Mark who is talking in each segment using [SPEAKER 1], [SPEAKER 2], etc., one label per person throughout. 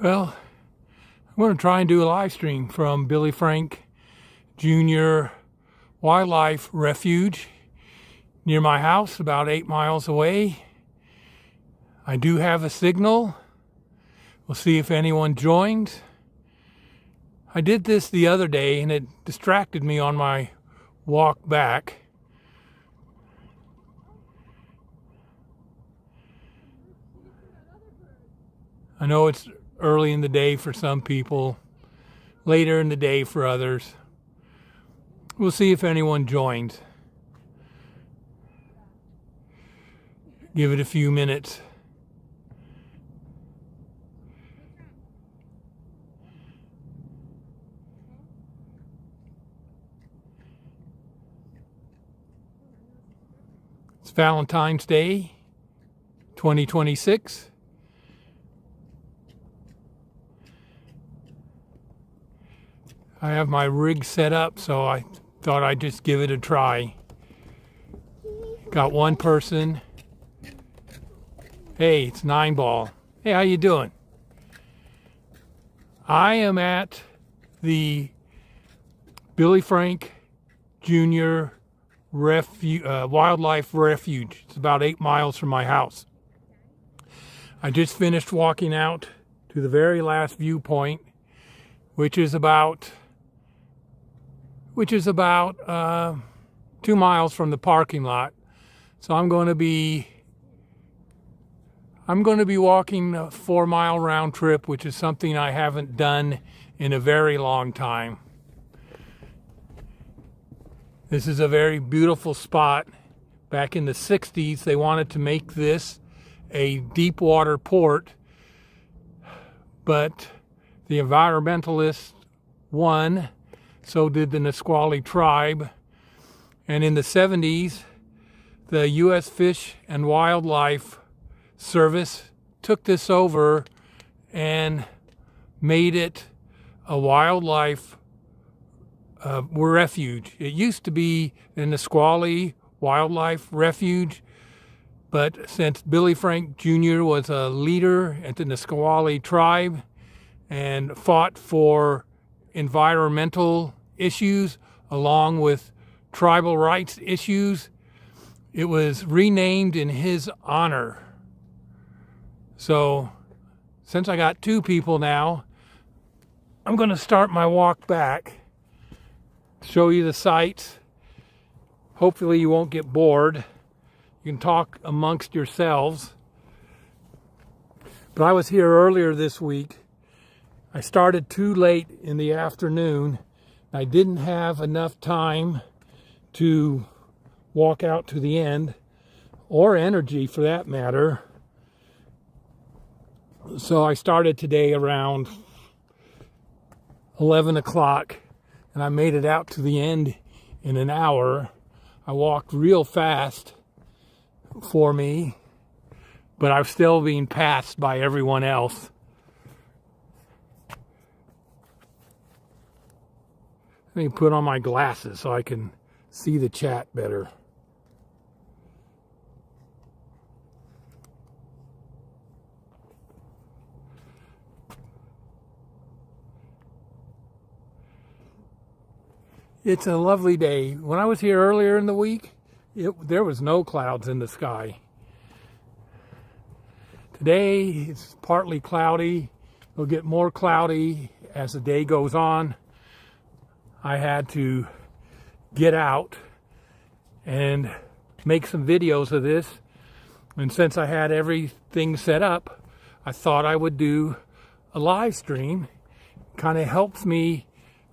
[SPEAKER 1] Well, I'm going to try and do a live stream from Billy Frank Jr. Wildlife Refuge near my house, about 8 miles away. I do have a signal. We'll see if anyone joins. I did this the other day and it distracted me on my walk back. I know it's early in the day for some people, later in the day for others. We'll see if anyone joins. Give it a few minutes. It's Valentine's Day, 2026. I have my rig set up, so I thought I'd just give it a try. Got one person. Hey, it's 9 Ball. Hey, how you doing? I am at the Billy Frank Jr. Wildlife Refuge. It's about 8 miles from my house. I just finished walking out to the very last viewpoint, which is about 2 miles from the parking lot. So I'm going to be walking a 4-mile round trip, which is something I haven't done in a very long time. This is a very beautiful spot. Back in the 60s, they wanted to make this a deep water port, but the environmentalists won. So did the Nisqually tribe. And in the 70s, the U.S. Fish and Wildlife Service took this over and made it a wildlife refuge. It used to be the Nisqually Wildlife Refuge, but since Billy Frank Jr. was a leader at the Nisqually tribe and fought for environmental issues along with tribal rights issues, it was renamed in his honor. So since I got 2 people now, I'm going to start my walk back, show you the sights. Hopefully you won't get bored. You can talk amongst yourselves. But I was here earlier this week. I started too late in the afternoon. I didn't have enough time to walk out to the end, or energy for that matter. So I started today around 11 o'clock, and I made it out to the end in an hour. I walked real fast for me, but I'm still being passed by everyone else. Let me put on my glasses so I can see the chat better. It's a lovely day. When I was here earlier in the week, there was no clouds in the sky. Today it's partly cloudy. It'll get more cloudy as the day goes on. I had to get out and make some videos of this. And since I had everything set up, I thought I would do a live stream. Kind of helps me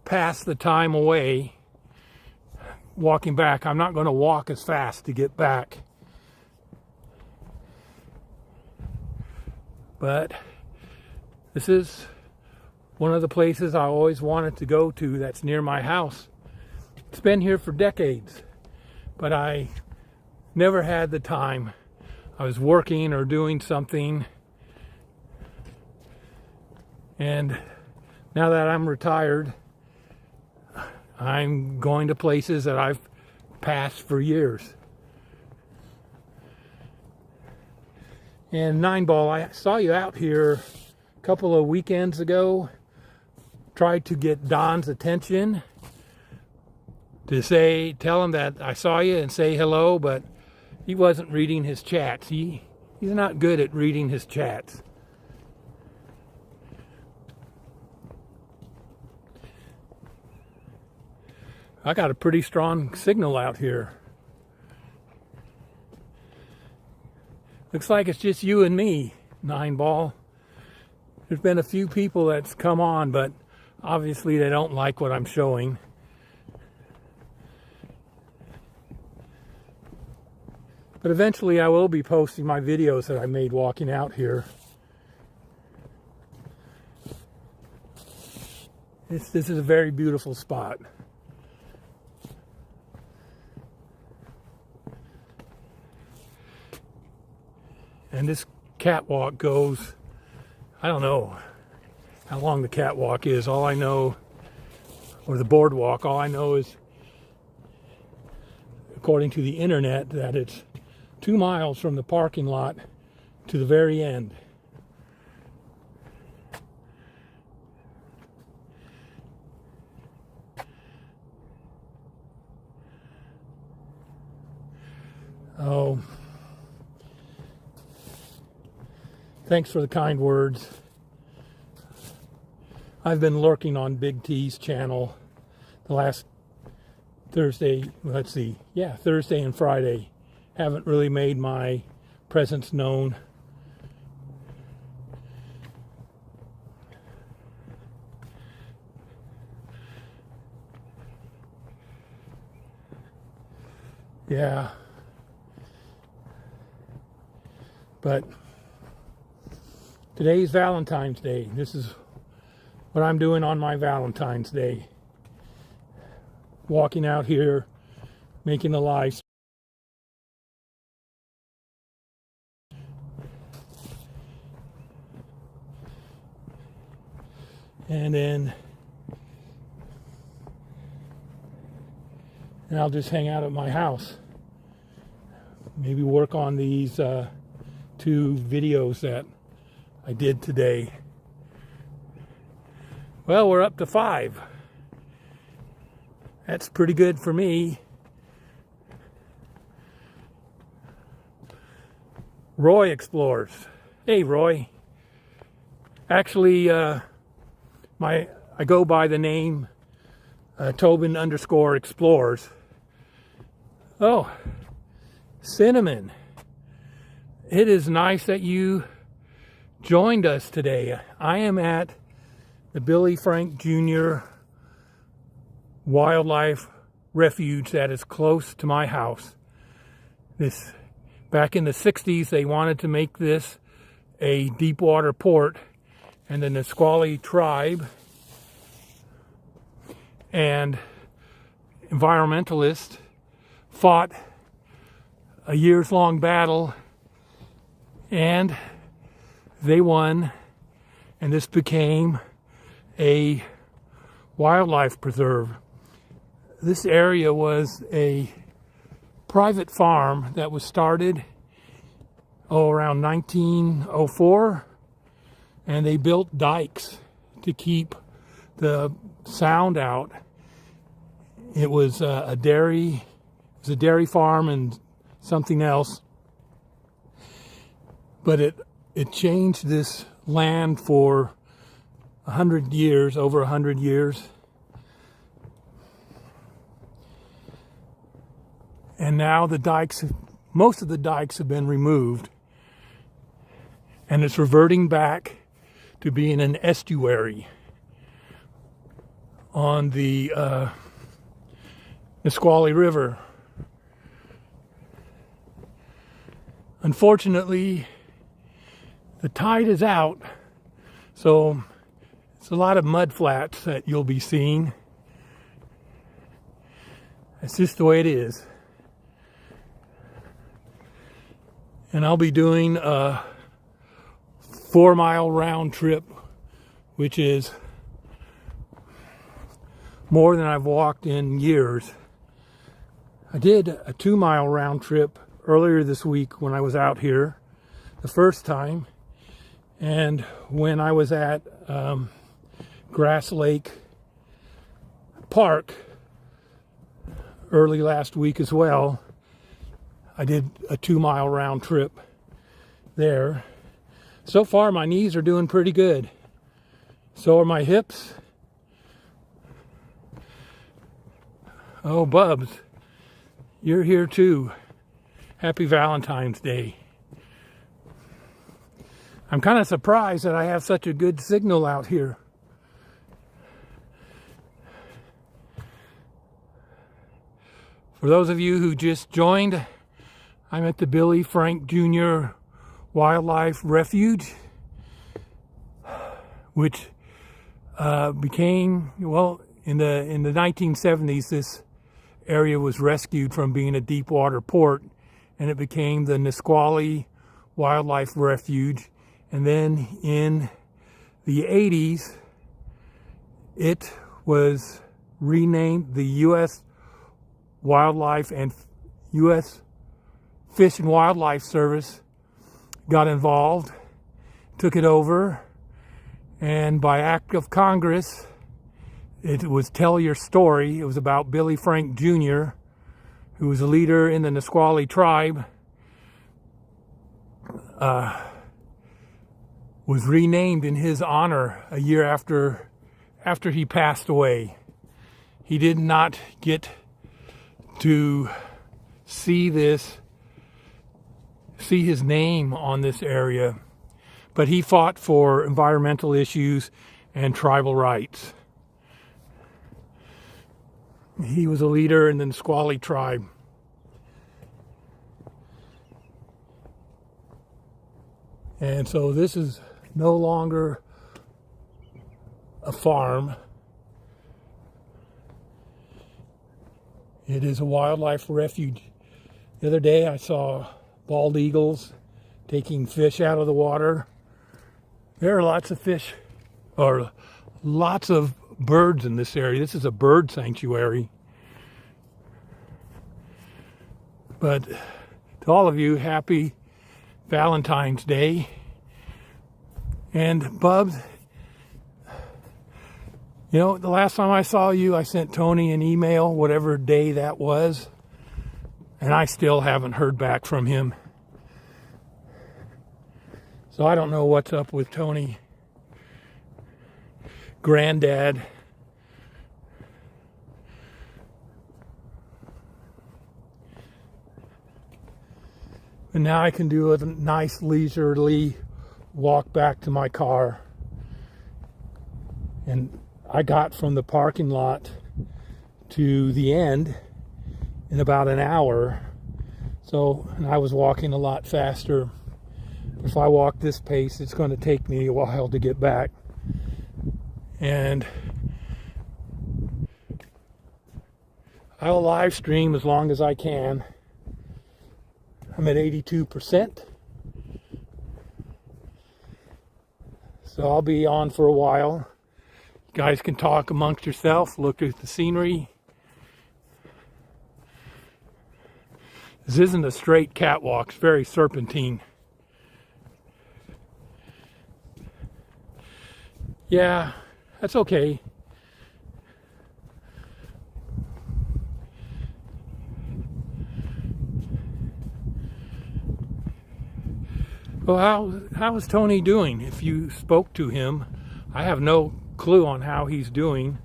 [SPEAKER 1] pass the time away walking back. I'm not going to walk as fast to get back. But this is one of the places I always wanted to go to that's near my house. It's been here for decades, but I never had the time. I was working or doing something, and now that I'm retired, I'm going to places that I've passed for years. And 9 Ball, I saw you out here a couple of weekends ago, tried to get Don's attention to tell him that I saw you and say hello, but he wasn't reading his chats. He's not good at reading his chats. I got a pretty strong signal out here. Looks like it's just you and me, 9-ball. There's been a few people that's come on, but obviously they don't like what I'm showing. But eventually I will be posting my videos that I made walking out here. This is a very beautiful spot. And this catwalk goes, I don't know how long the catwalk is. All I know, or the boardwalk, all I know is, according to the internet, that it's 2 miles from the parking lot to the very end. Oh, thanks for the kind words. I've been lurking on Big T's channel the last Thursday, Thursday and Friday. Haven't really made my presence known. Yeah. But today's Valentine's Day. This is what I'm doing on my Valentine's Day. Walking out here, making a life. And I'll just hang out at my house. Maybe work on these 2 videos that I did today. Well, we're up to 5. That's pretty good for me. Roy explores. Hey, Roy. Actually, I go by the name Tobin _explores. Oh, Cinnamon. It is nice that you joined us today. I am at the Billy Frank Jr. Wildlife Refuge that is close to my house. Back in the 60s, they wanted to make this a deep water port, and the Nisqually tribe and environmentalists fought a years-long battle, and they won, and this became a wildlife preserve. This area was a private farm that was started around 1904, and they built dikes to keep the sound out. It was a dairy farm and something else, but it changed this land for 100 years, over 100 years. And now most of the dikes have been removed, and it's reverting back to being an estuary on the Nisqually River. Unfortunately, the tide is out, so it's a lot of mud flats that you'll be seeing. It's just the way it is. And I'll be doing a 4-mile round trip, which is more than I've walked in years. I did a 2-mile round trip earlier this week when I was out here the first time, And when I was at Grass Lake Park early last week as well, I did a 2-mile round trip there. So far my knees are doing pretty good. So are my hips. Oh, Bubs, you're here too. Happy Valentine's Day. I'm kind of surprised that I have such a good signal out here. For those of you who just joined, I'm at the Billy Frank Jr. Wildlife Refuge, which became, well, in the 1970s, this area was rescued from being a deep water port, and it became the Nisqually Wildlife Refuge. And then in the 80s, it was renamed. The U.S. Wildlife and U.S. Fish and Wildlife Service got involved, took it over, and by act of Congress, it was Tell Your Story. It was about Billy Frank Jr., who was a leader in the Nisqually tribe, was renamed in his honor a year after he passed away. He did not get to see his name on this area, but he fought for environmental issues and tribal rights. He was a leader in the Nisqually tribe. And so this is no longer a farm. It is a wildlife refuge. The other day I saw bald eagles taking fish out of the water. There are lots of fish, or lots of birds in this area. This is a bird sanctuary. But to all of you, happy Valentine's Day. And Bubs, you know, the last time I saw you, I sent Tony an email, whatever day that was, and I still haven't heard back from him. So I don't know what's up with Tony. Granddad. And now I can do a nice leisurely walk back to my car. And I got from the parking lot to the end in about an hour. So, and I was walking a lot faster. If I walk this pace, it's going to take me a while to get back. And I'll live stream as long as I can. I'm at 82%. So I'll be on for a while. You guys can talk amongst yourself, look at the scenery. This isn't a straight catwalk, it's very serpentine. Yeah, that's okay. Well, how is Tony doing? If you spoke to him, I have no clue on how he's doing.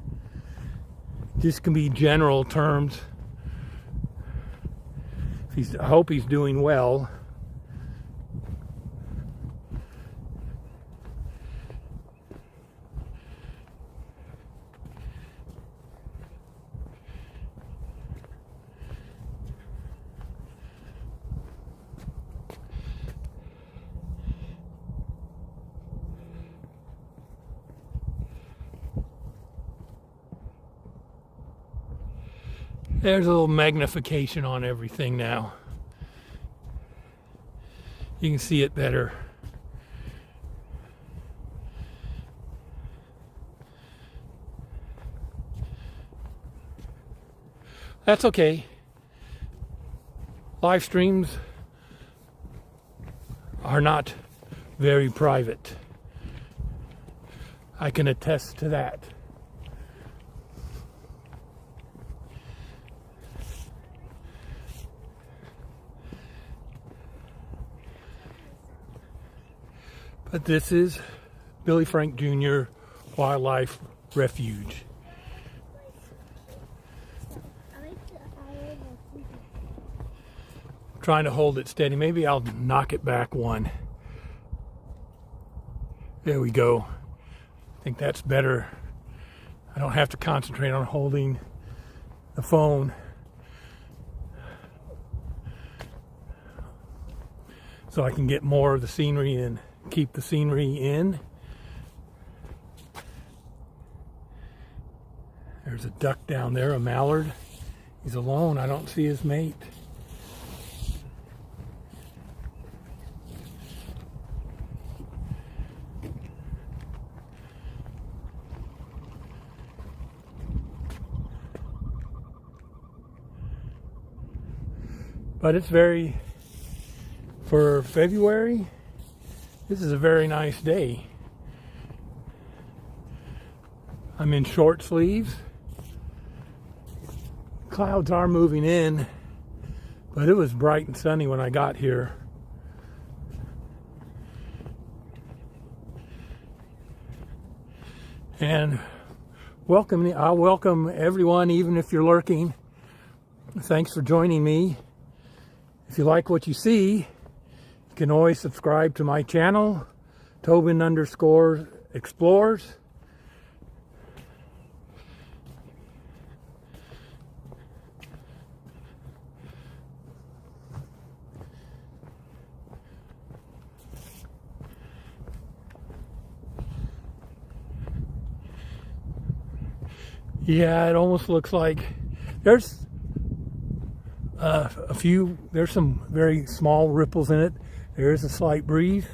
[SPEAKER 1] This can be general terms. I hope he's doing well. There's a little magnification on everything now. You can see it better. That's okay. Live streams are not very private. I can attest to that. But this is Billy Frank Jr. Wildlife Refuge. Trying to hold it steady. Maybe I'll knock it back one. There we go. I think that's better. I don't have to concentrate on holding the phone. So I can get more of the scenery and keep the scenery in. There's a duck down there, a mallard. He's alone. I don't see his mate. But it's for February, this is a very nice day. I'm in short sleeves. Clouds are moving in, but it was bright and sunny when I got here. And I'll welcome everyone, even if you're lurking. Thanks for joining me. If you like what you see, you can always subscribe to my channel, Tobin_explores. Yeah, it almost looks like there's there's some very small ripples in it. There is a slight breeze.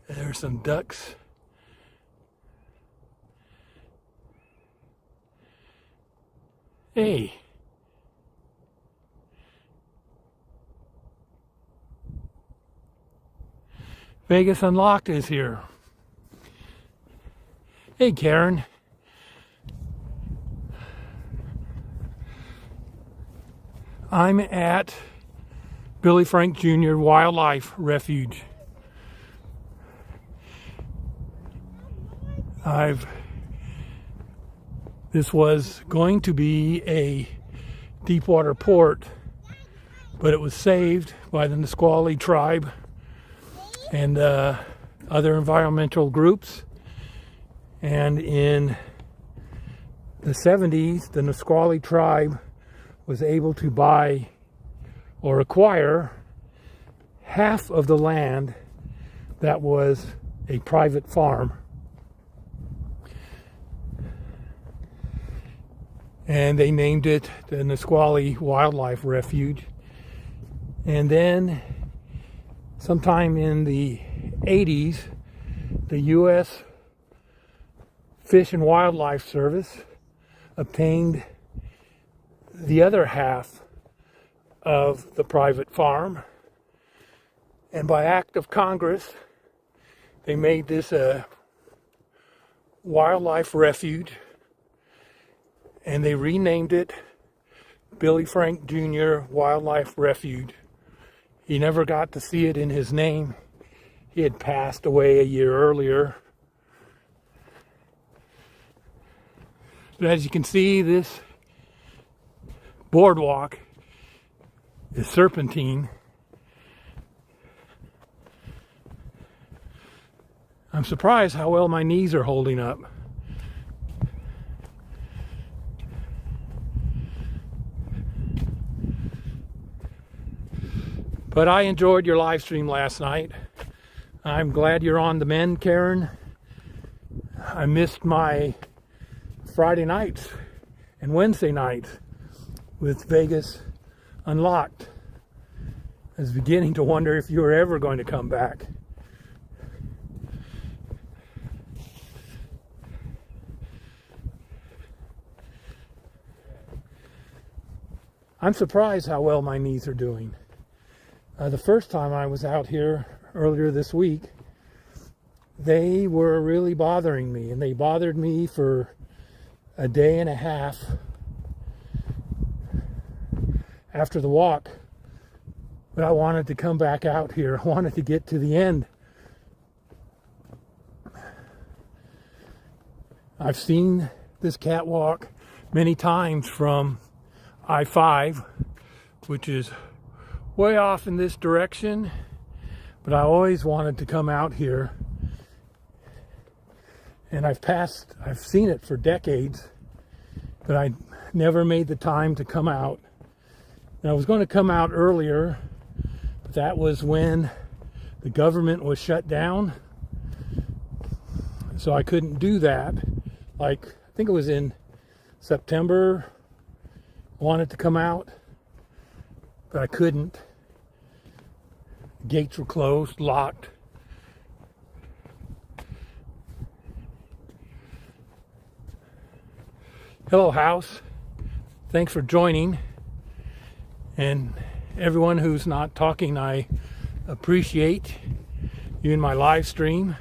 [SPEAKER 1] There's some ducks. Hey. Vegas Unlocked is here. Hey, Karen. I'm at Billy Frank Jr. Wildlife Refuge. This was going to be a deepwater port, but it was saved by the Nisqually tribe and other environmental groups. And in the 70s, the Nisqually tribe was able to buy or acquire half of the land that was a private farm. And they named it the Nisqually Wildlife Refuge. And then sometime in the 80s, the U.S. Fish and Wildlife Service obtained the other half of the private farm. And by act of Congress, they made this a wildlife refuge, and they renamed it Billy Frank Jr. Wildlife Refuge. He never got to see it in his name. He had passed away a year earlier. But as you can see, this boardwalk is serpentine. I'm surprised how well my knees are holding up. But I enjoyed your live stream last night. I'm glad you're on the mend, Karen. I missed my Friday nights and Wednesday nights with Vegas Unlocked. I was beginning to wonder if you were ever going to come back. I'm surprised how well my knees are doing. The first time I was out here earlier this week, they were really bothering me, and they bothered me for a day and a half after the walk. But I wanted to come back out here. I wanted to get to the end. I've seen this catwalk many times from I-5, which is way off in this direction, but I always wanted to come out here. And I've seen it for decades, but I never made the time to come out. And I was going to come out earlier, but that was when the government was shut down. So I couldn't do that. Like, I think it was in September, I wanted to come out, but I couldn't. Gates were closed, locked. Hello, house. Thanks for joining. And everyone who's not talking, I appreciate you in my live stream.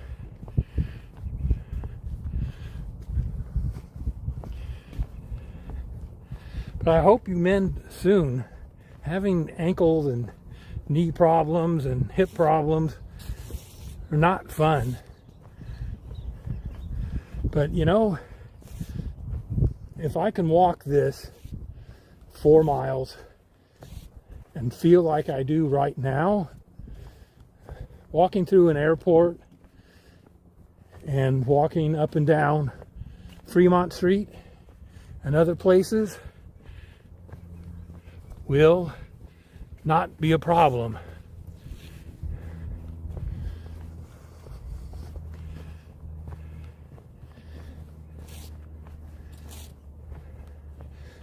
[SPEAKER 1] But I hope you mend soon. Having ankles and knee problems and hip problems are not fun. But you know, if I can walk this 4 miles and feel like I do right now, walking through an airport and walking up and down Fremont Street and other places will not be a problem.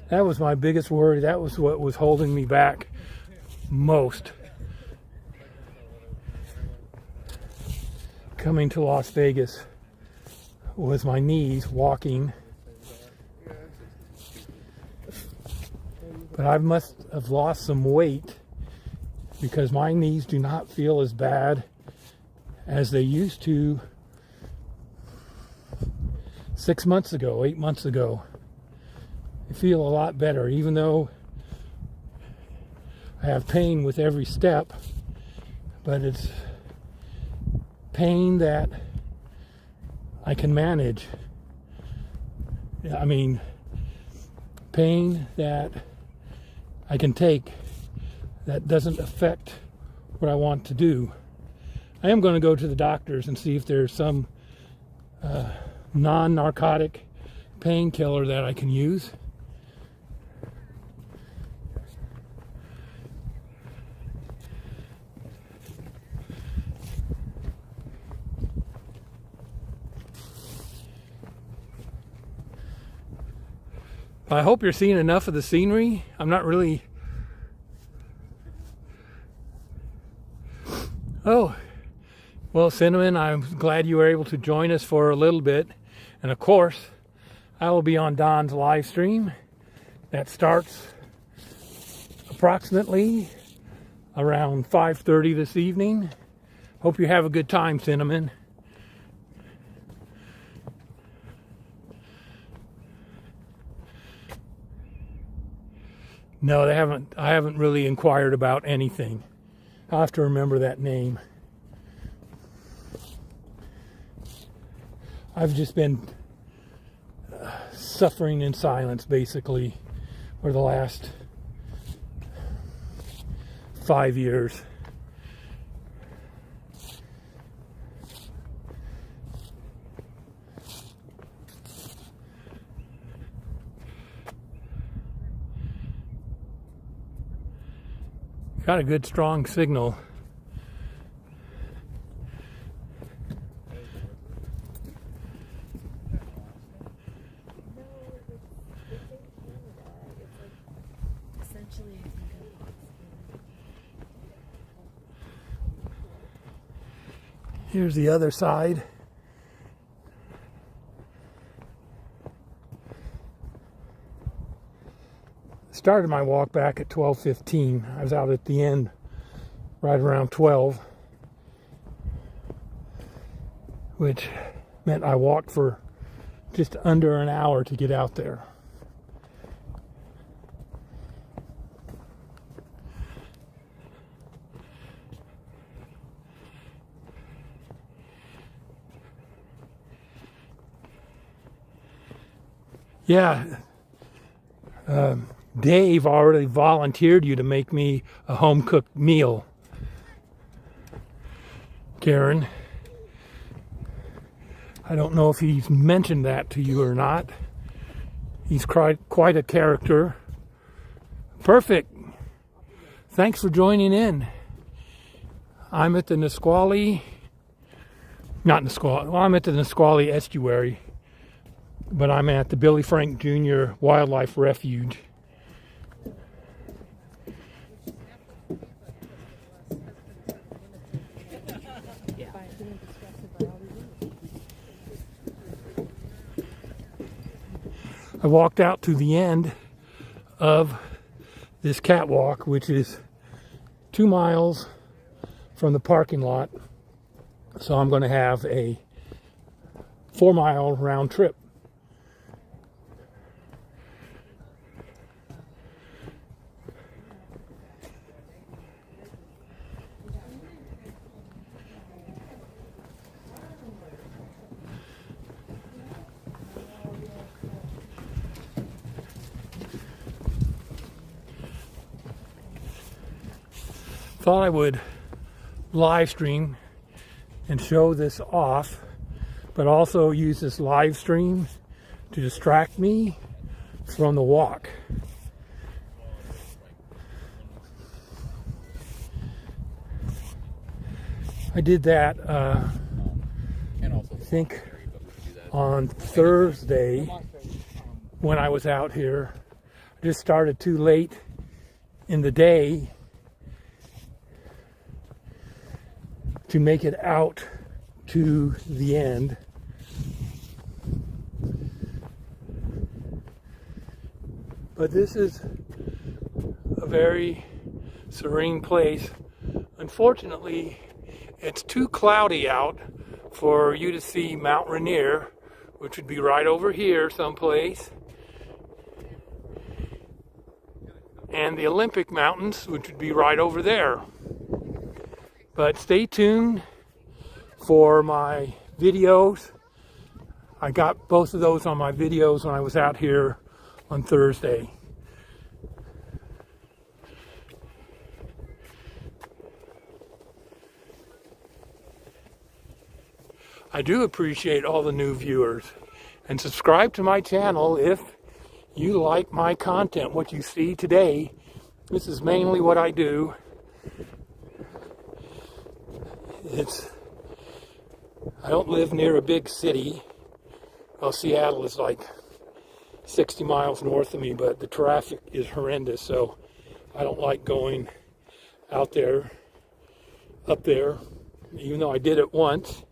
[SPEAKER 1] That was my biggest worry. That was what was holding me back most. Coming to Las Vegas was my knees walking. But I must have lost some weight because my knees do not feel as bad as they used to 6 months ago, 8 months ago. I feel a lot better, even though I have pain with every step, but it's pain that I can manage. I mean, pain that I can take that doesn't affect what I want to do. I am going to go to the doctors and see if there's some non-narcotic painkiller that I can use. I hope you're seeing enough of the scenery. I'm not really... Oh, well, Cinnamon, I'm glad you were able to join us for a little bit. And of course, I will be on Don's live stream. That starts approximately around 5:30 this evening. Hope you have a good time, Cinnamon. No, they haven't. I haven't really inquired about anything. I'll have to remember that name. I've just been suffering in silence, basically, for the last 5 years. Got a good strong signal. Here's the other side. started my walk back at 12:15. I was out at the end right around 12, which meant I walked for just under an hour to get out there. Yeah, Dave already volunteered you to make me a home-cooked meal, Karen. I don't know if he's mentioned that to you or not. He's quite a character. Perfect. Thanks for joining in. I'm at the Nisqually, I'm at the Nisqually estuary, but I'm at the Billy Frank Jr. Wildlife Refuge. I walked out to the end of this catwalk, which is 2 miles from the parking lot. So I'm going to have a 4-mile round trip. Thought I would live stream and show this off, but also use this live stream to distract me from the walk. I did that I think on Thursday when I was out here. I just started too late in the day to make it out to the end. But this is a very serene place. Unfortunately, it's too cloudy out for you to see Mount Rainier, which would be right over here someplace, and the Olympic Mountains, which would be right over there. But stay tuned for my videos. I got both of those on my videos when I was out here on Thursday. I do appreciate all the new viewers. And subscribe to my channel if you like my content, what you see today. This is mainly what I do. I don't live near a big city. Well, Seattle is like 60 miles north of me, but the traffic is horrendous, so I don't like going out there, up there, even though I did it once.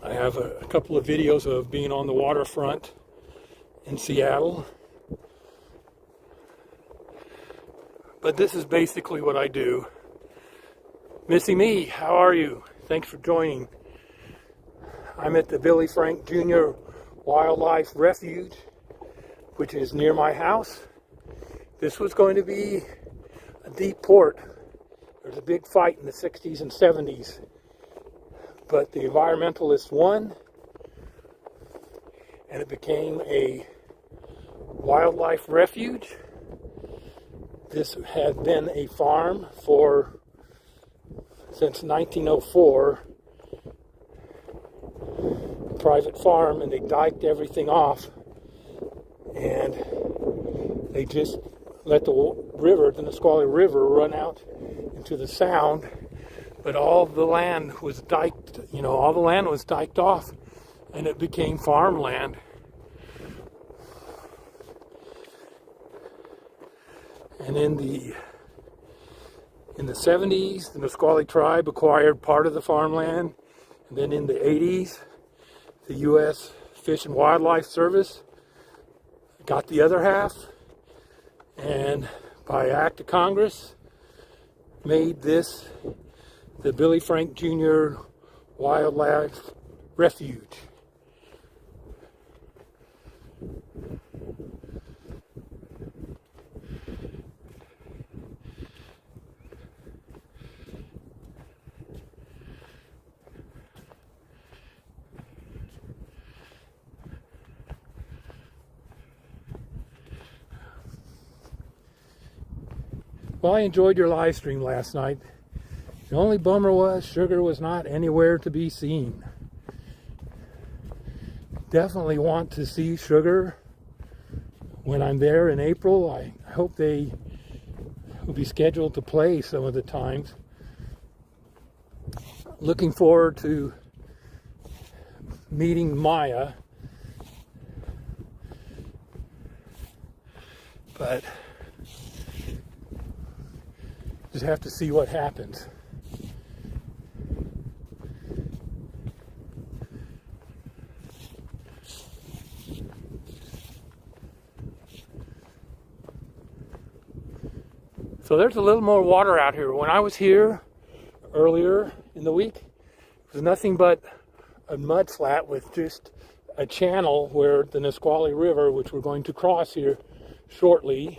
[SPEAKER 1] I have a couple of videos of being on the waterfront in Seattle. But this is basically what I do. Missy Me, how are you? Thanks for joining. I'm at the Billy Frank Jr. Wildlife Refuge, which is near my house. This was going to be a deep port. There was a big fight in the 60s and 70s. But the environmentalists won, and it became a wildlife refuge. This had been a farm since 1904, a private farm, and they diked everything off, and they just let the river, the Nisqually River, run out into the Sound. But all the land was diked, all the land was diked off, and it became farmland. And in the 70s, the Nisqually tribe acquired part of the farmland, and then in the 80s, the U.S. Fish and Wildlife Service got the other half, and by act of Congress made this the Billy Frank Jr. Wildlife Refuge. Well, I enjoyed your live stream last night. The only bummer was Sugar was not anywhere to be seen. Definitely want to see Sugar when I'm there in April. I hope they will be scheduled to play some of the times. Looking forward to meeting Maya. But just have to see what happens. So there's a little more water out here. When I was here earlier in the week, it was nothing but a mud flat with just a channel where the Nisqually River, which we're going to cross here shortly,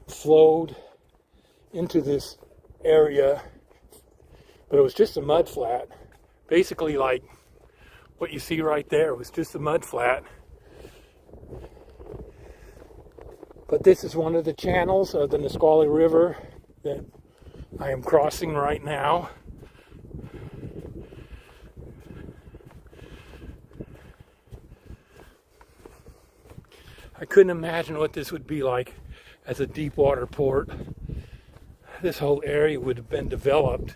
[SPEAKER 1] flowed into this area. But it was just a mud flat. Basically like what you see right there was just a mud flat. But this is one of the channels of the Nisqually River that I am crossing right now. I couldn't imagine what this would be like as a deep water port. This whole area would have been developed.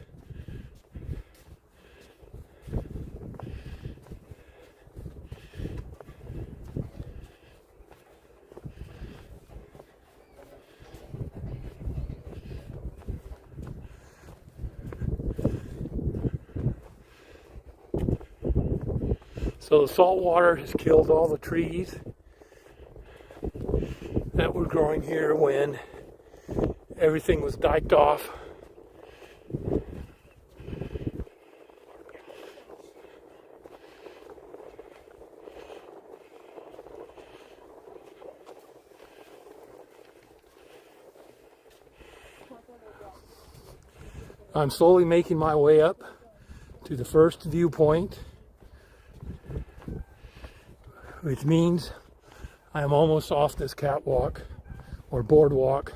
[SPEAKER 1] So the salt water has killed all the trees that were growing here when everything was diked off. I'm slowly making my way up to the first viewpoint, which means I am almost off this catwalk or boardwalk.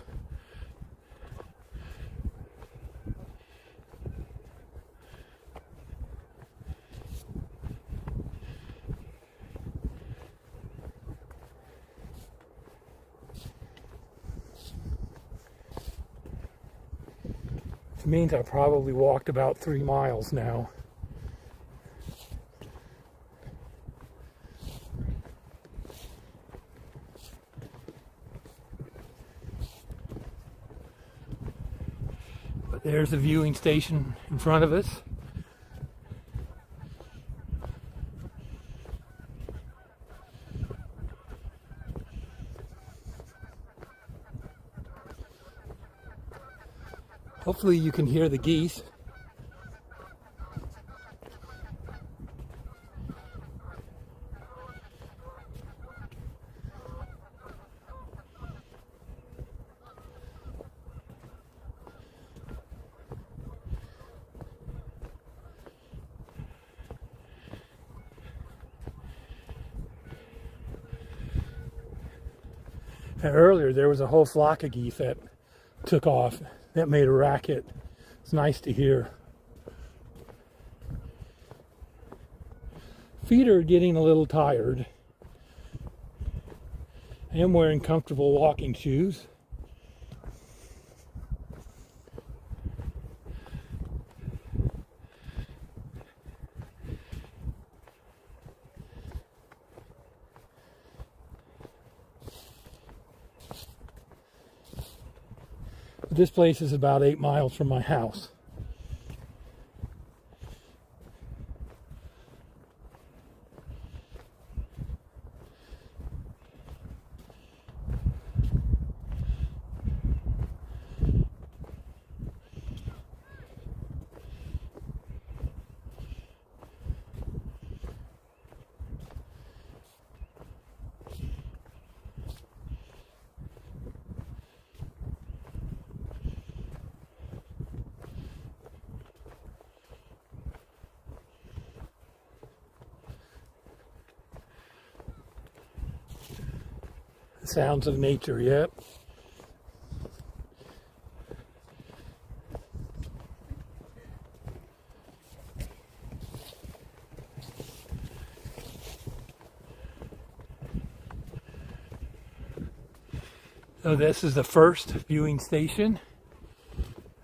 [SPEAKER 1] Which means I probably walked about 3 miles now. There's a viewing station in front of us. Hopefully you can hear the geese. And earlier there was a whole flock of geese that took off. That made a racket. It's nice to hear. Feet are getting a little tired. I am wearing comfortable walking shoes. This place is about 8 miles from my house. Sounds of nature, yep. So this is the first viewing station.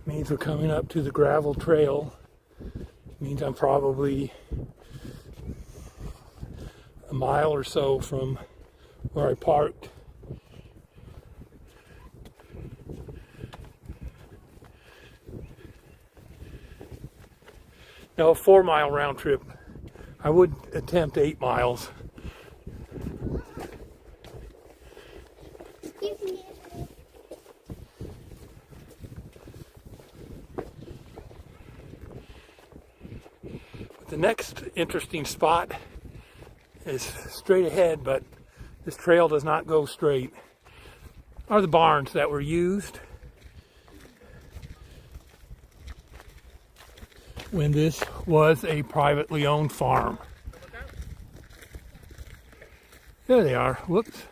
[SPEAKER 1] Means we're coming up to the gravel trail. Means I'm probably a mile or so from where I parked. Now a 4-mile round trip. I would attempt 8 miles. The next interesting spot is straight ahead, but this trail does not go straight. Are the barns that were used when this was a privately owned farm. There they are. Whoops.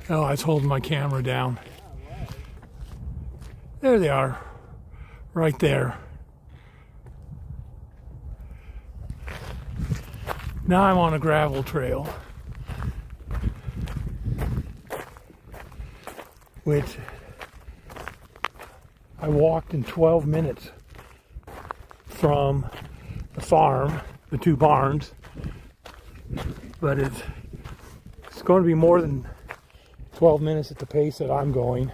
[SPEAKER 1] Oh, I was holding my camera down. There they are, right there. Now I'm on a gravel trail, which I walked in 12 minutes from the farm, the 2 barns, but it's going to be more than 12 minutes at the pace that I'm going.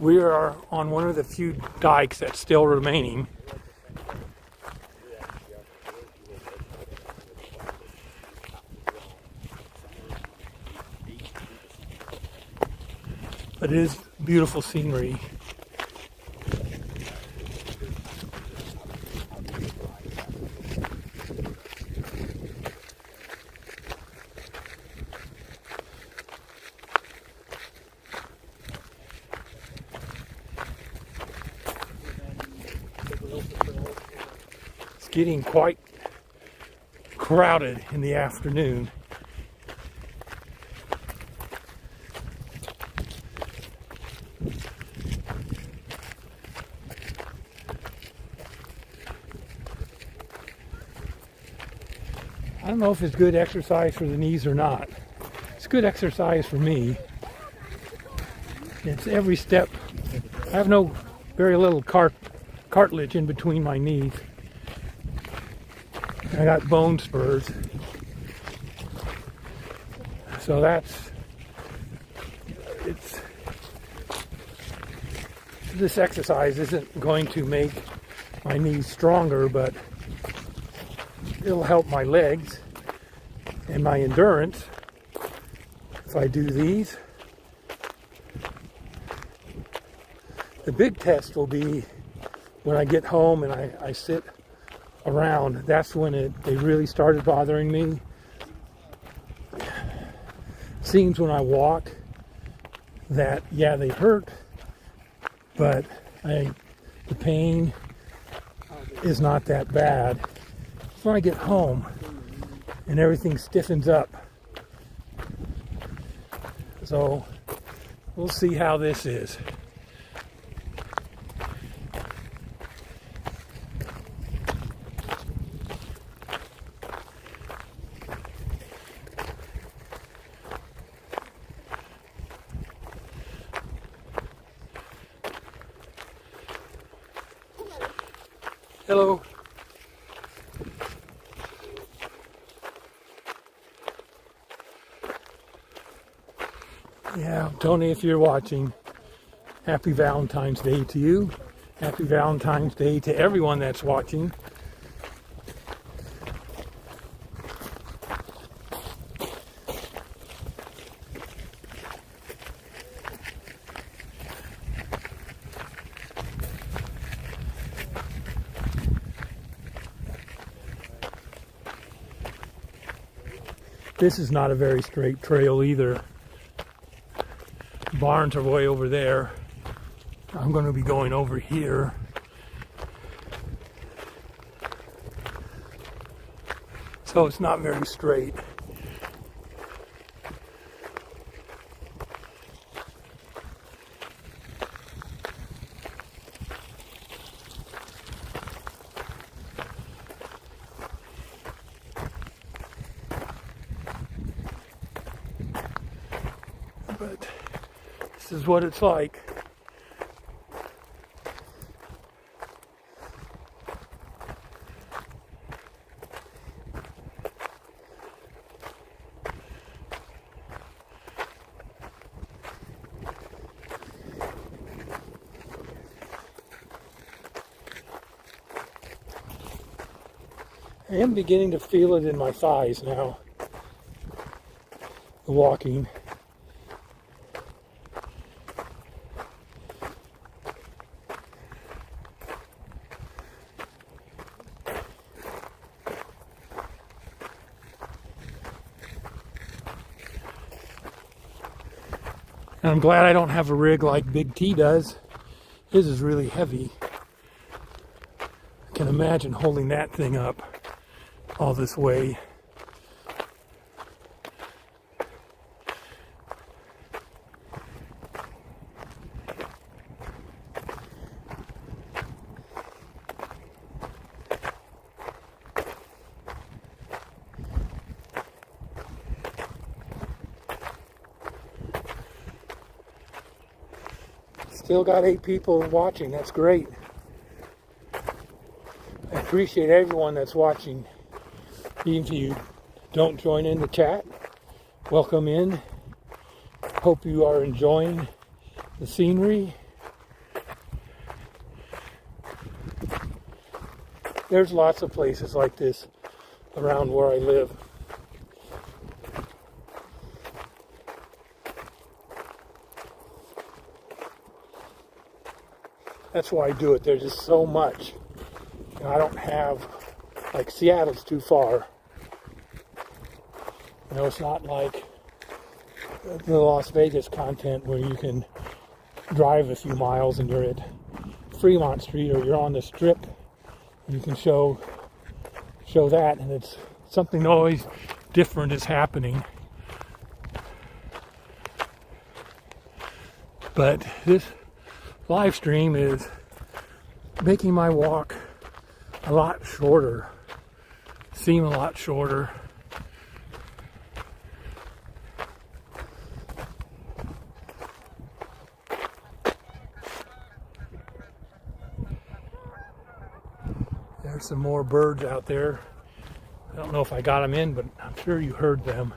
[SPEAKER 1] We are on one of the few dikes that's still remaining. But it is beautiful scenery. It's getting quite crowded in the afternoon. I don't know if it's good exercise for the knees or not. It's good exercise for me. It's every step. I have very little cartilage in between my knees. I got bone spurs. So this exercise isn't going to make my knees stronger, but it'll help my legs and my endurance if I do these. The big test will be when I get home and I sit around. That's when they really started bothering me. Seems when I walk that, yeah, they hurt, but the pain is not that bad. It's when I get home and everything stiffens up. So we'll see how this is. Hello. Yeah, Tony, if you're watching, happy Valentine's Day to you. Happy Valentine's Day to everyone that's watching. This is not a very straight trail either. Barns are way over there. I'm going to be going over here. So it's not very straight. But this is what it's like. I am beginning to feel it in my thighs now, the walking. And I'm glad I don't have a rig like Big T does. His is really heavy. I can imagine holding that thing up all this way. Still got 8 people watching. That's great. I appreciate everyone that's watching. Even if you don't join in the chat, welcome in. Hope you are enjoying the scenery. There's lots of places like this around where I live. That's why I do it. There's just so much. And I don't have, like, Seattle's too far. You know, it's not like the Las Vegas content where you can drive a few miles and you're at Fremont Street or you're on the Strip. You can show that, and it's something always different is happening. But this live stream is making my walk a lot shorter, seem a lot shorter. There's some more birds out there. I don't know if I got them in, but I'm sure you heard them.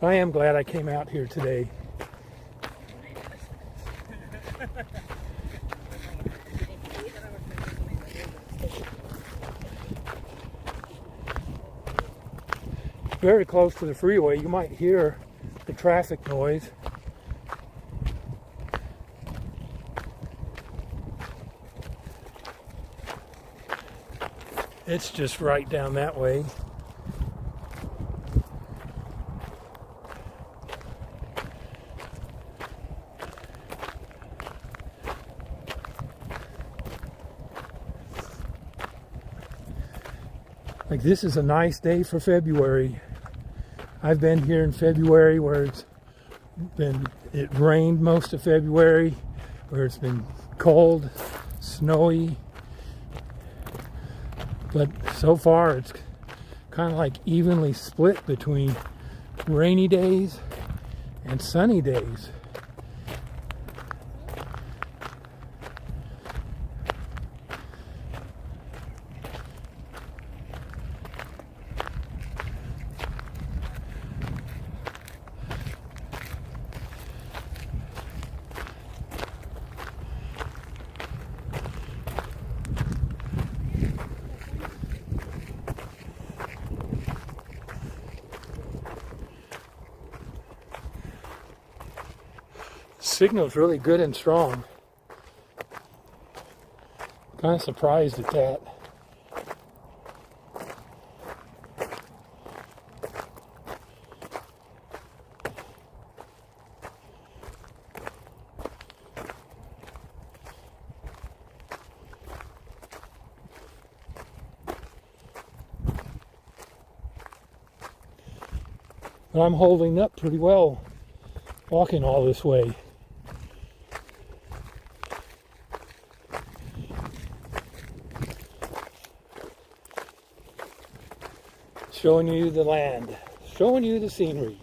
[SPEAKER 1] I am glad I came out here today. Very close to the freeway. You might hear the traffic noise. It's just right down that way. Like, this is a nice day for February. I've been here in February where it rained most of February, where it's been cold, snowy. But so far it's kind of like evenly split between rainy days and sunny days. signal's really good and strong. Kind of surprised at that. But I'm holding up pretty well walking all this way. Showing you the land, showing you the scenery.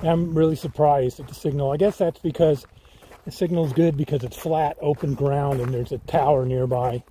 [SPEAKER 1] I'm really surprised at the signal. I guess that's because the signal's good because it's flat, open ground, and there's a tower nearby.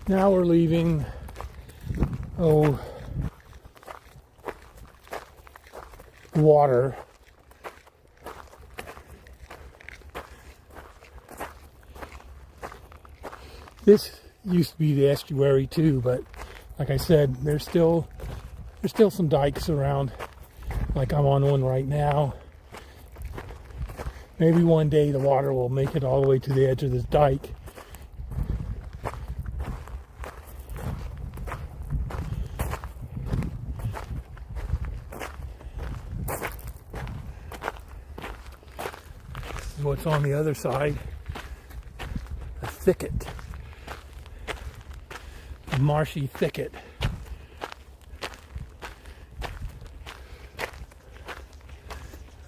[SPEAKER 1] Now we're leaving, water. This used to be the estuary too, but like I said, there's still some dikes around, like I'm on one right now. Maybe one day the water will make it all the way to the edge of this dike. What's on the other side, a thicket, a marshy thicket.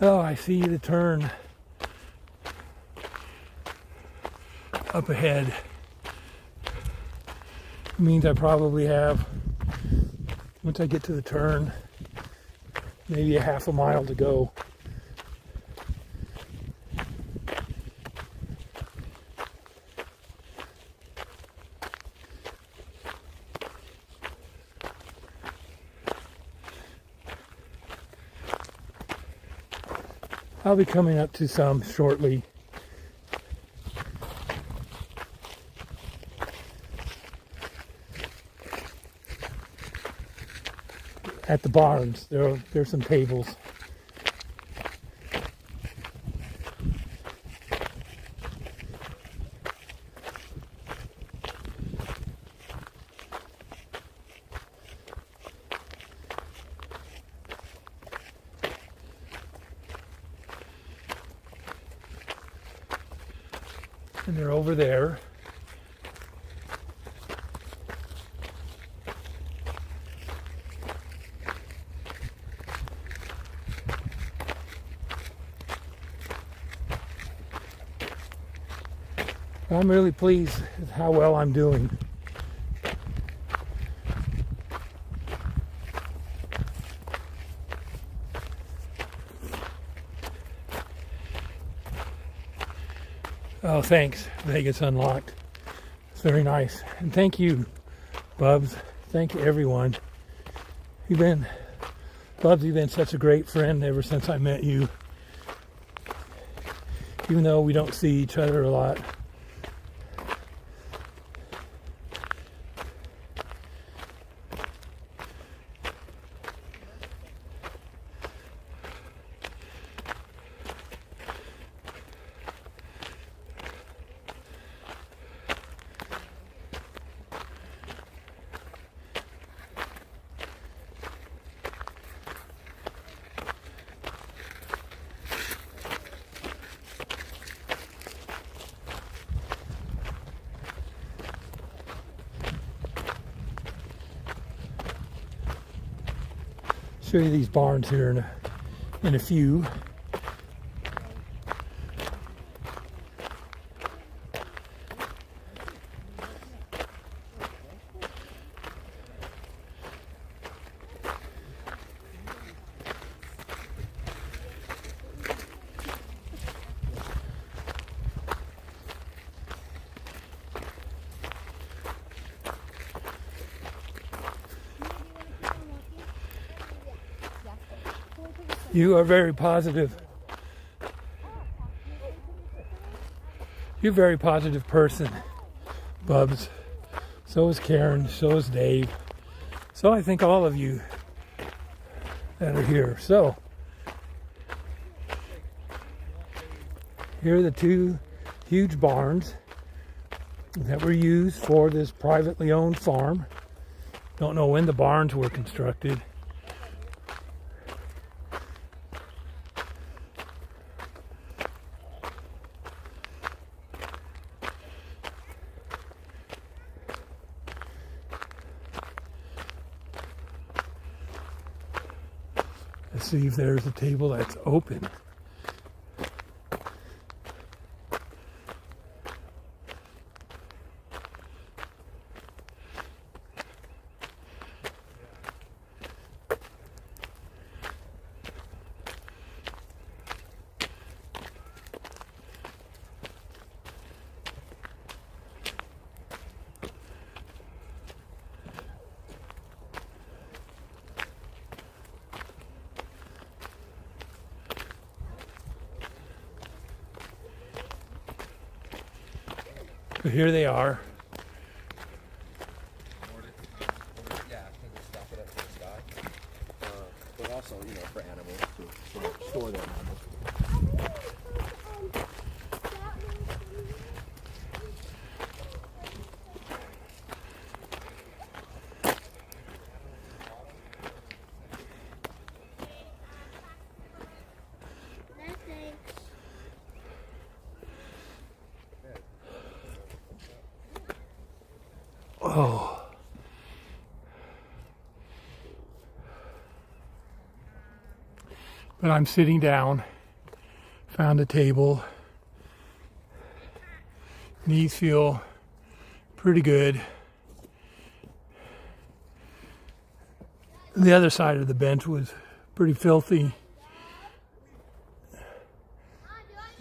[SPEAKER 1] Oh, I see the turn up ahead. It means I probably have, once I get to the turn, maybe a half a mile to go. I'll be coming up to some shortly. At the barns, there's some tables. And they're over there. I'm really pleased with how well I'm doing. Oh, thanks, Vegas Unlocked. It's very nice. And thank you, Bubs. Thank you, everyone. Bubs, you've been such a great friend ever since I met you. Even though we don't see each other a lot. Show you these barns here in and a few. You are very positive. You're a very positive person, Bubs. So is Karen, so is Dave. So I think all of you that are here. So here are the two huge barns that were used for this privately owned farm. Don't know when the barns were constructed. Let's see if there's a table that's open. But here they are.
[SPEAKER 2] Yeah, to stock it up for the sky. But also, for animals to store their animals.
[SPEAKER 1] Oh. But I'm sitting down, found a table. Knees feel pretty good. The other side of the bench was pretty filthy.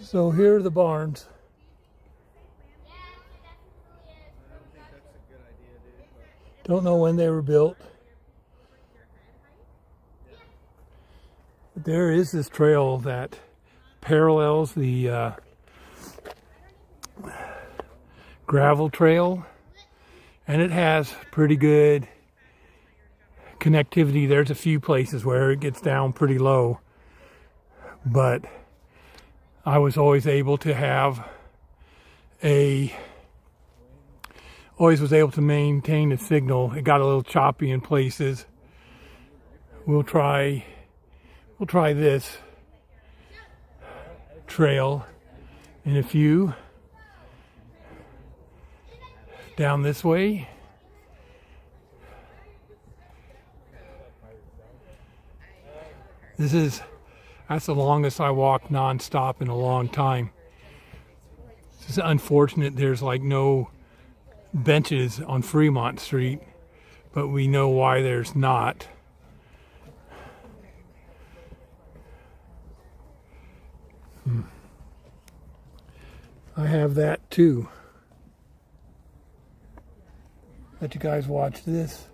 [SPEAKER 1] So here are the barns. Don't know when they were built. But there is this trail that parallels the gravel trail, and it has pretty good connectivity. There's a few places where it gets down pretty low, but I was always able to maintain a signal. It got a little choppy in places. We'll try this trail in a few. Down this way. That's the longest I walked nonstop in a long time. It's unfortunate there's like no benches on Fremont Street, but we know why there's not. I have that too. Let you guys watch this.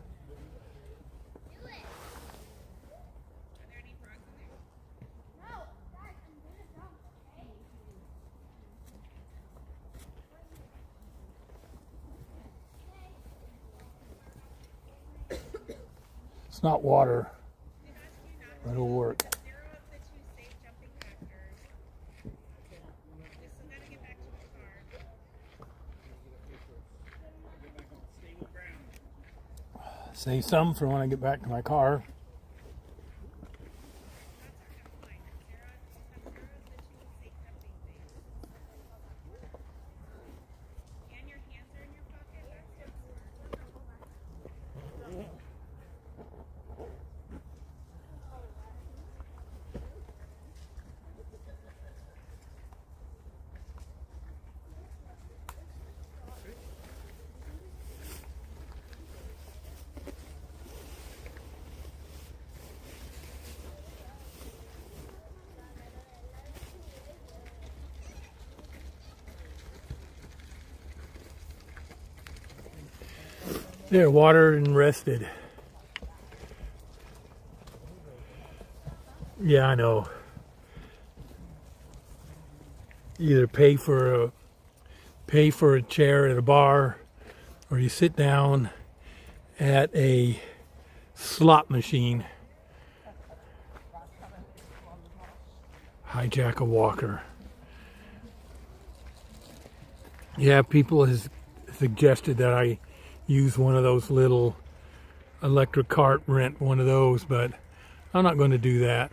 [SPEAKER 1] It's not water, but it'll work. Save some for when I get back to my car. They're watered and rested. Yeah, I know. Either pay for a chair at a bar, or you sit down at a slot machine. Hijack a walker. Yeah, people has suggested that I use one of those little electric cart, rent one of those, but I'm not going to do that.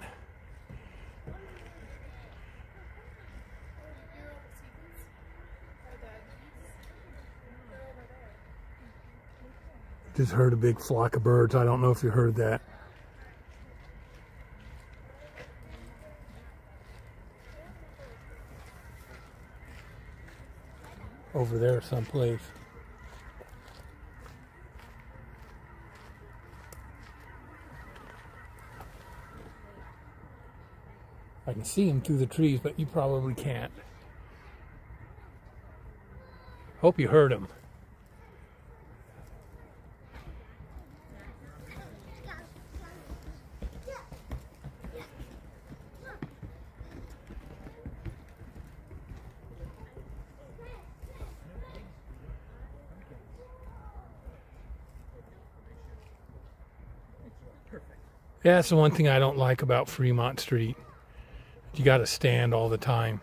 [SPEAKER 1] Just heard a big flock of birds. I don't know if you heard that. Over there someplace. I can see them through the trees, but you probably can't. Hope you heard them. Yeah, that's the one thing I don't like about Fremont Street. You got to stand all the time.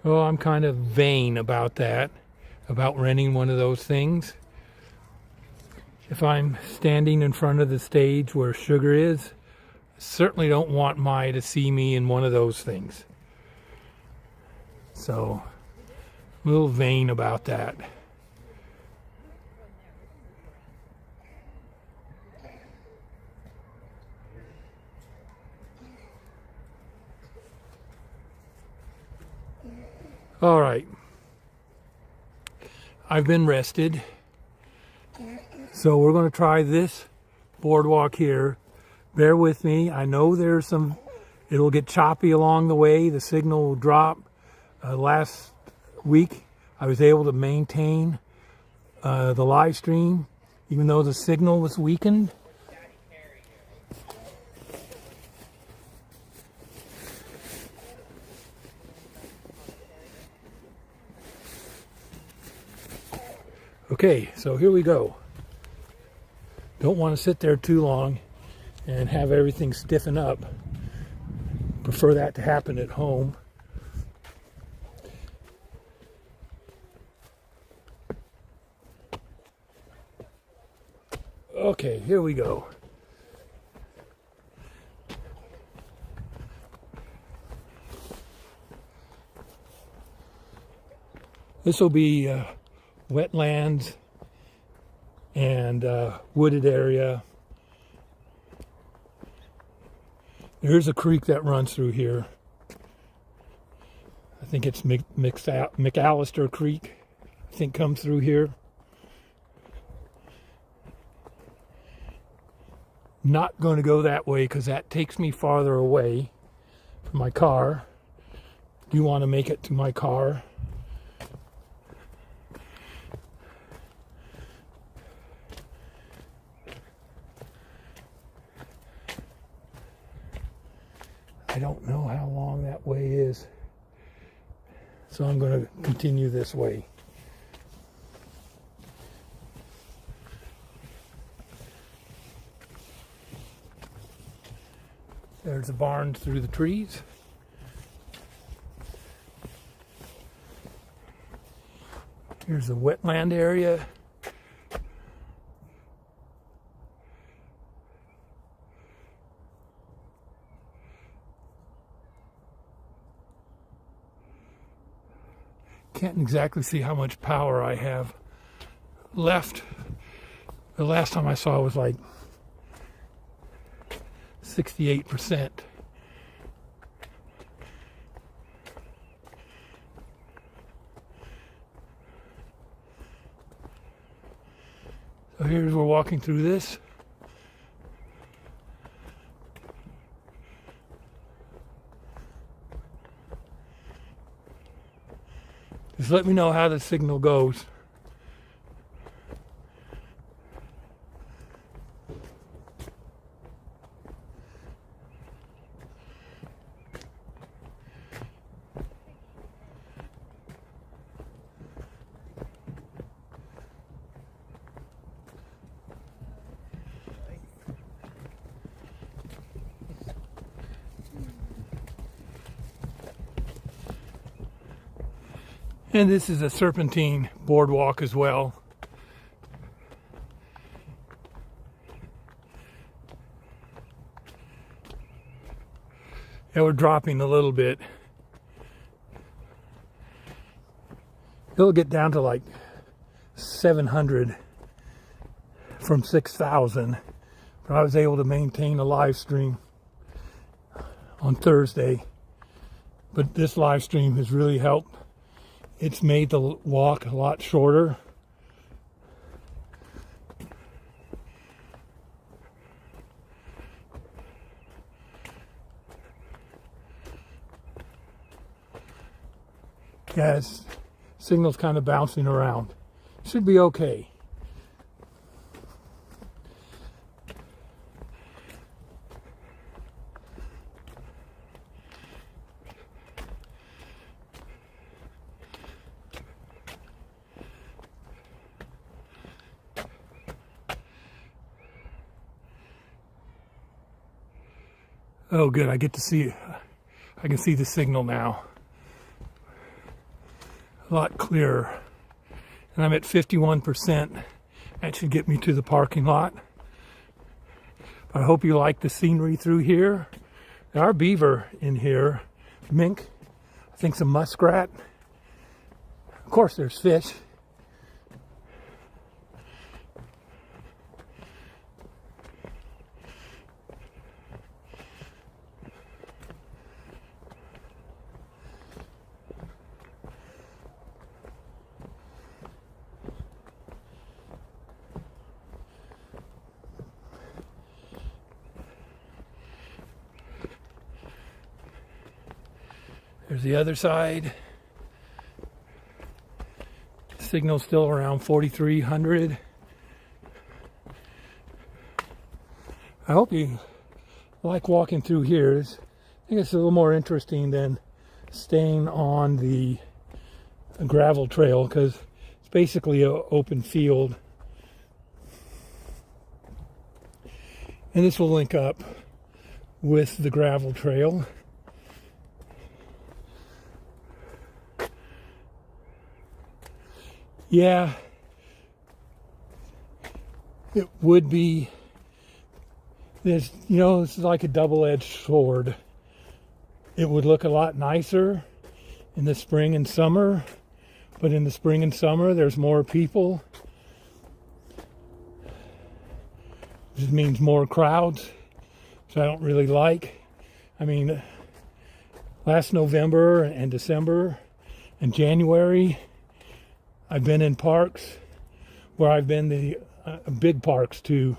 [SPEAKER 1] Oh, I'm kind of vain about that, about renting one of those things. If I'm standing in front of the stage where Sugar is, I certainly don't want Mai to see me in one of those things. So, I'm a little vain about that. All right. I've been rested. So we're going to try this boardwalk here. Bear with me. I know it'll get choppy along the way. The signal will drop. Last week, I was able to maintain the live stream, even though the signal was weakened. Okay, so here we go. Don't want to sit there too long and have everything stiffen up. Prefer that to happen at home. Okay, here we go. This will be wetlands and wooded area. There's a creek that runs through here. I think it's McAllister Creek. I think comes through here. Not going to go that way because that takes me farther away from my car. Do want to make it to my car. I don't know how long that way is, so I'm going to continue this way. There's the barn through the trees. Here's the wetland area. Can't exactly see how much power I have left. The last time I saw it was like 68%. So here's we're walking through this. Just let me know how the signal goes. And this is a serpentine boardwalk as well. Yeah, we're dropping a little bit. It'll get down to like 700 from 6,000. But I was able to maintain a live stream on Thursday. But this live stream has really helped. It's made the walk a lot shorter. Yeah, signal's kind of bouncing around. Should be okay. Oh, good. I get to see, I can see the signal now. A lot clearer. And I'm at 51%. That should get me to the parking lot. I hope you like the scenery through here. There are beaver in here. Mink. I think some muskrat. Of course, there's fish. There's the other side. Signal's still around 4,300. I hope you like walking through here. I think it's a little more interesting than staying on the gravel trail because it's basically an open field. And this will link up with the gravel trail. Yeah, it would be, this is like a double-edged sword. It would look a lot nicer in the spring and summer, but in the spring and summer there's more people. This means more crowds, which I don't really like. I mean, last November and December and January, I've been in parks where I've been the big parks too,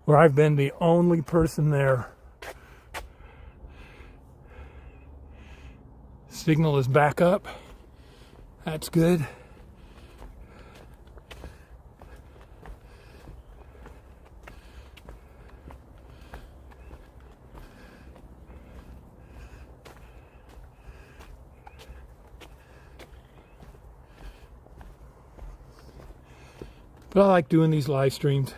[SPEAKER 1] where I've been the only person there. Signal is back up. That's good. But I like doing these live streams.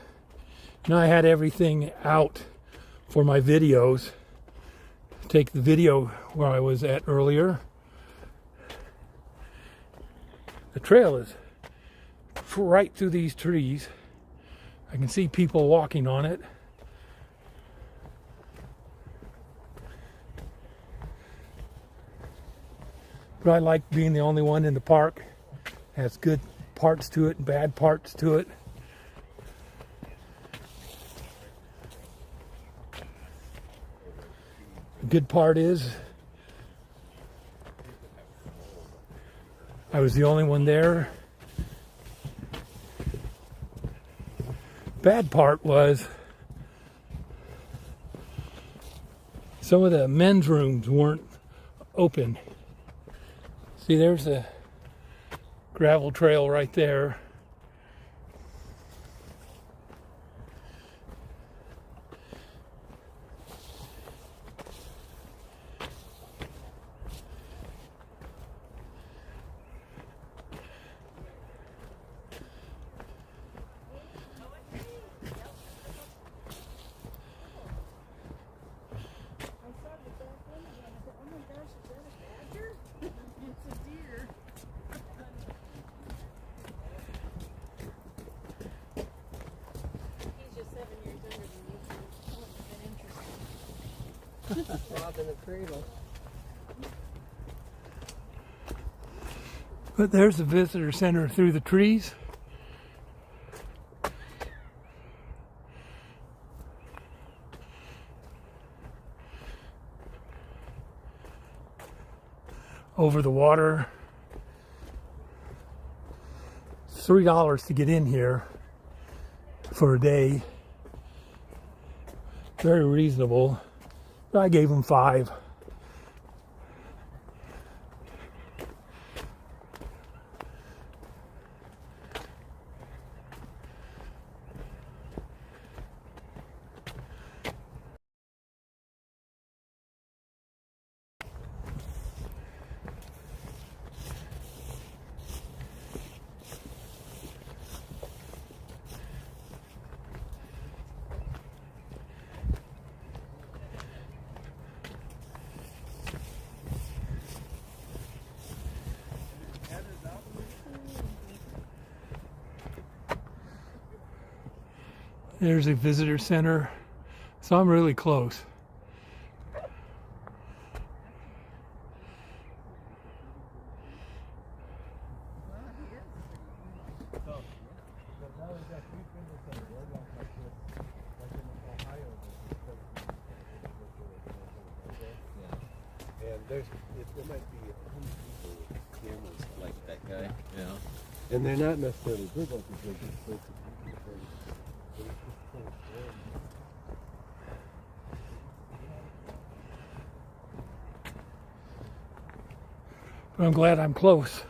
[SPEAKER 1] And I had everything out for my videos. Take the video where I was at earlier. The trail is right through these trees. I can see people walking on it. But I like being the only one in the park. It has good parts to it and bad parts to it. The good part is I was the only one there. Bad part was some of the men's rooms weren't open. See, there's a gravel trail right there.
[SPEAKER 2] Rob in the cradle.
[SPEAKER 1] But there's the visitor center through the trees. Over the water. It's $3 to get in here for a day. Very reasonable. I gave them 5. There's a visitor center, so I'm really close.
[SPEAKER 2] And there might be 100 people with cameras like that guy. Yeah. And they're not necessarily big like the big.
[SPEAKER 1] But I'm glad I'm close.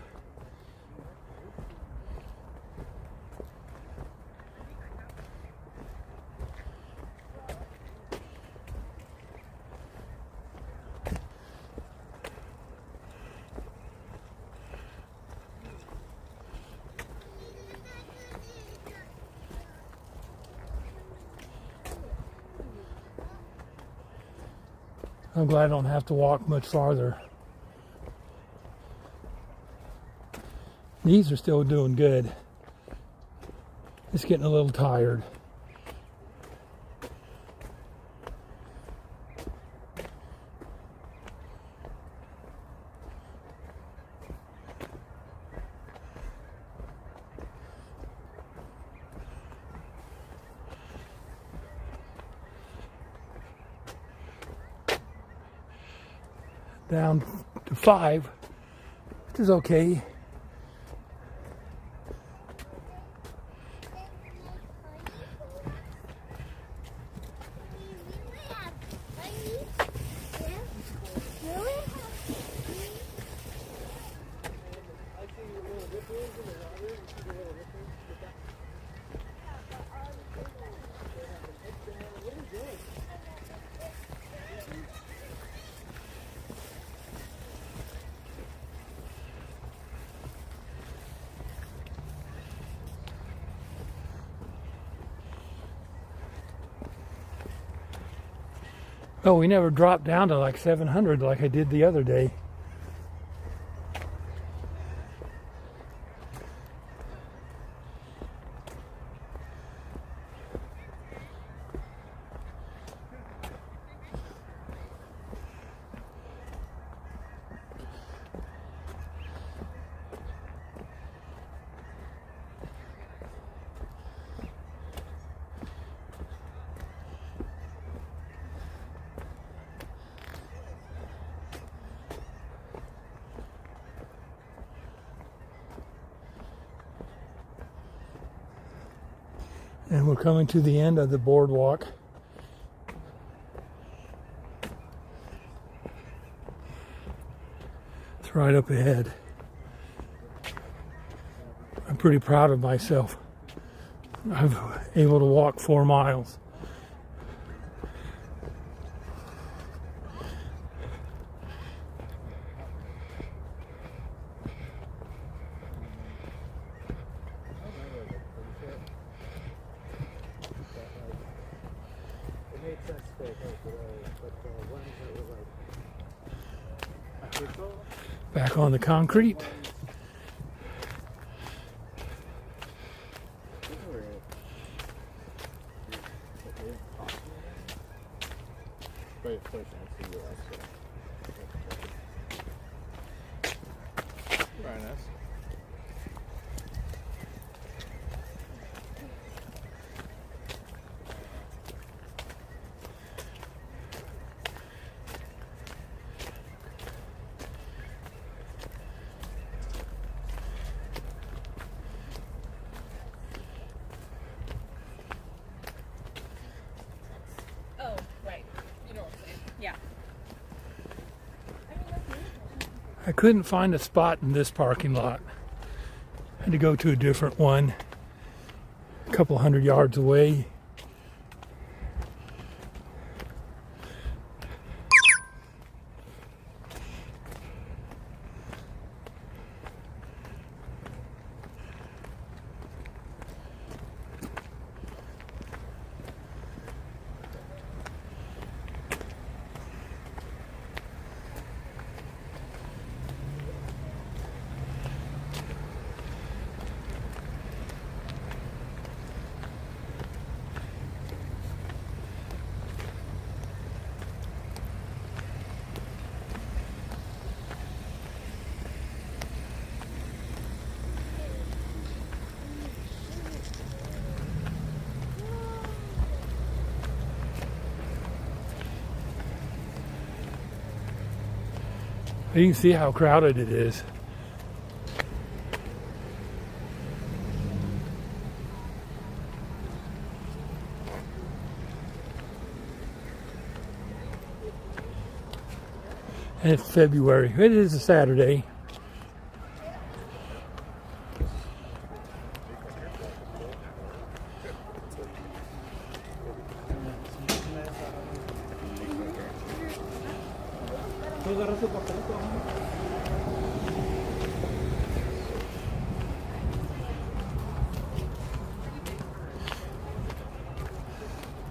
[SPEAKER 1] I'm glad I don't have to walk much farther. These are still doing good. Just getting a little tired. Down to 5, which is okay. Oh, we never dropped down to like 700 like I did the other day. And we're coming to the end of the boardwalk. It's right up ahead. pretty proud of myself. I'm able to walk 4 miles. Back on the concrete.
[SPEAKER 3] Very nice.
[SPEAKER 4] Oh, right. You know what I'm saying. Yeah.
[SPEAKER 1] I couldn't find a spot in this parking lot. I had to go to a different one, a couple hundred yards away. You can see how crowded it is. And it's February. It is a Saturday.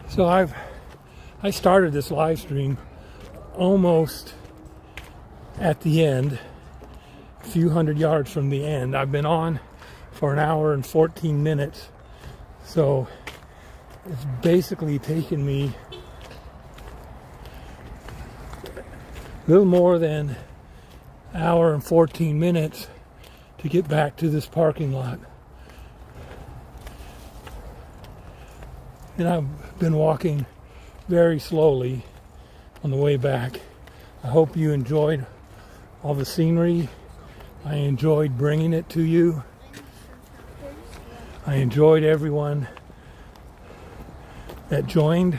[SPEAKER 1] So I started this live stream almost at the end, a few hundred yards from the end. I've been on for 1 hour and 14 minutes. So it's basically taken me a little more than 1 hour and 14 minutes to get back to this parking lot. And I've been walking very slowly on the way back. I hope you enjoyed all the scenery. I enjoyed bringing it to you. I enjoyed everyone that joined.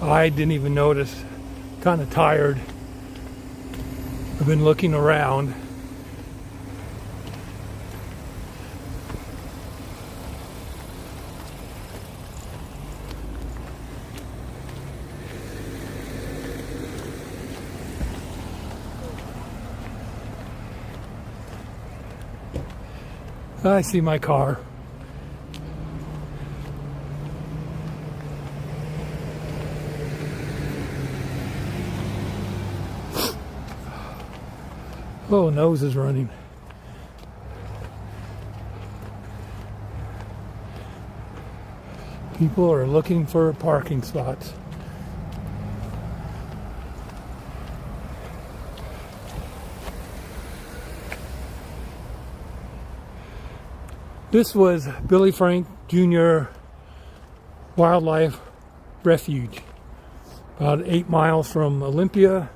[SPEAKER 1] I didn't even notice. Kind of tired. I've been looking around. I see my car. Oh, nose is running. People are looking for parking spots. This was Billy Frank Jr. Wildlife Refuge, about 8 miles from Olympia.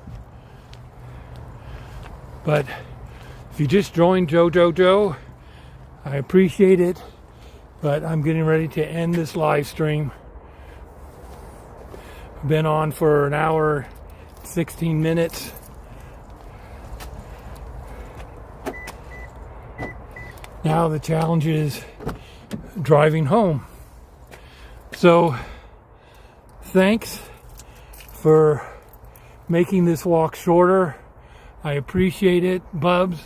[SPEAKER 1] But if you just joined Joe, I appreciate it. But I'm getting ready to end this live stream. Been on for an hour, 16 minutes. Now the challenge is driving home. So thanks for making this walk shorter. I appreciate it, Bubs.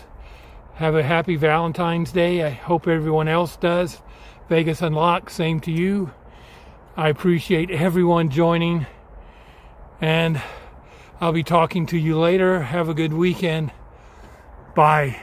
[SPEAKER 1] Have a happy Valentine's Day. I hope everyone else does. Vegas Unlocked, same to you. I appreciate everyone joining, and I'll be talking to you later. Have a good weekend. Bye.